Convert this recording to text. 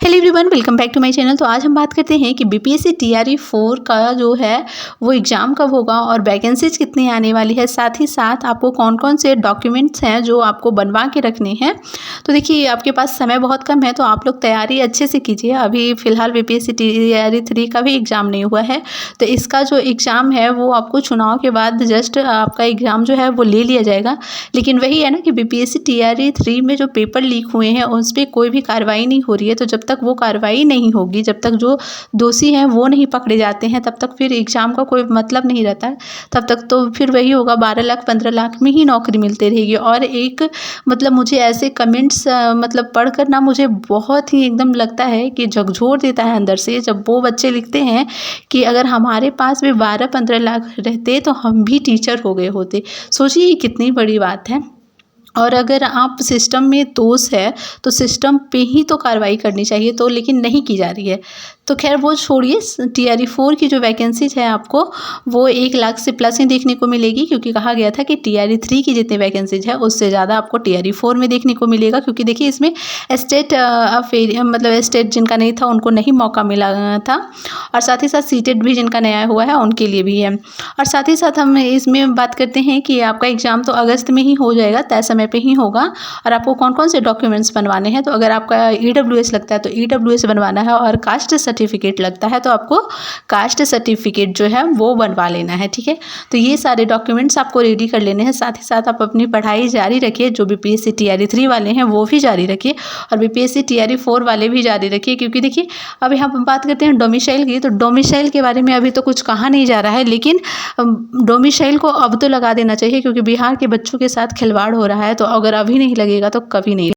Hello everyone, welcome back to my channel. तो आज हम बात करते हैं कि बीपीएससी टीआरई 4 का जो है वो एग्ज़ाम कब होगा और वैकेंसीज कितनी आने वाली है, साथ ही साथ आपको कौन कौन से डॉक्यूमेंट्स हैं जो आपको बनवा के रखने हैं। तो देखिए, आपके पास समय बहुत कम है, तो आप लोग तैयारी अच्छे से कीजिए। अभी फ़िलहाल बीपीएससी टीआरई 3 का भी एग्ज़ाम नहीं हुआ है, तो इसका जो एग्ज़ाम है वो आपको चुनाव के बाद जस्ट आपका एग्ज़ाम जो है वो ले लिया जाएगा। लेकिन वही है ना कि बीपीएससी टीआरई 3 में जो पेपर लीक हुए हैं उस पर कोई भी कार्रवाई नहीं हो रही है। तो जब तक वो कार्रवाई नहीं होगी, जब तक जो दोषी हैं वो नहीं पकड़े जाते हैं, तब तक फिर एग्ज़ाम का कोई मतलब नहीं रहता है। तब तक तो फिर वही होगा, 12 लाख 15 लाख में ही नौकरी मिलती रहेगी। और एक मतलब मुझे ऐसे कमेंट्स मतलब पढ़कर ना मुझे बहुत ही एकदम लगता है कि झकझोर देता है अंदर से, जब वो बच्चे लिखते हैं कि अगर हमारे पास भी 12-15 लाख रहते तो हम भी टीचर हो गए होते। सोचिए ये कितनी बड़ी बात है। और अगर आप सिस्टम में दोष है तो सिस्टम पे ही तो कार्रवाई करनी चाहिए, तो लेकिन नहीं की जा रही है। तो खैर वो छोड़िए, टीआरई 4 की जो वैकेंसीज है आपको वो 1 लाख से प्लस ही देखने को मिलेगी, क्योंकि कहा गया था कि टीआरई 3 की जितनी वैकेंसीज है उससे ज़्यादा आपको टीआरई 4 में देखने को मिलेगा। क्योंकि देखिए, इसमें स्टेट मतलब स्टेट जिनका नहीं था उनको नहीं मौका मिला था, और साथ ही साथ सीटेड भी जिनका नया हुआ है उनके लिए भी है। और साथ ही साथ हम इसमें बात करते हैं कि आपका एग्ज़ाम तो अगस्त में ही हो जाएगा, तय समय पे ही होगा। और आपको कौन कौन से डॉक्यूमेंट्स बनवाने हैं, तो अगर आपका ईडब्ल्यूएस लगता है तो ईडब्ल्यूएस बनवाना है, और कास्ट सर्टिफिकेट लगता है तो आपको कास्ट सर्टिफिकेट जो है वो बनवा लेना है। ठीक है, तो ये सारे डॉक्यूमेंट्स आपको रेडी कर लेने हैं। साथ ही साथ आप अपनी पढ़ाई जारी रखिए, जो बीपीएससी टीआरई 3 वाले हैं वो भी जारी रखिए, और बीपीएससी टीआरई 4 वाले भी जारी रखिए। क्योंकि देखिए, अब यहाँ पर बात करते हैं डोमिसाइल की, तो डोमिसाइल के बारे में अभी तो कुछ कहा नहीं जा रहा है, लेकिन डोमिसाइल को अब तो लगा देना चाहिए, क्योंकि बिहार के बच्चों के साथ खिलवाड़ हो रहा है। तो अगर अभी नहीं लगेगा तो कभी नहीं।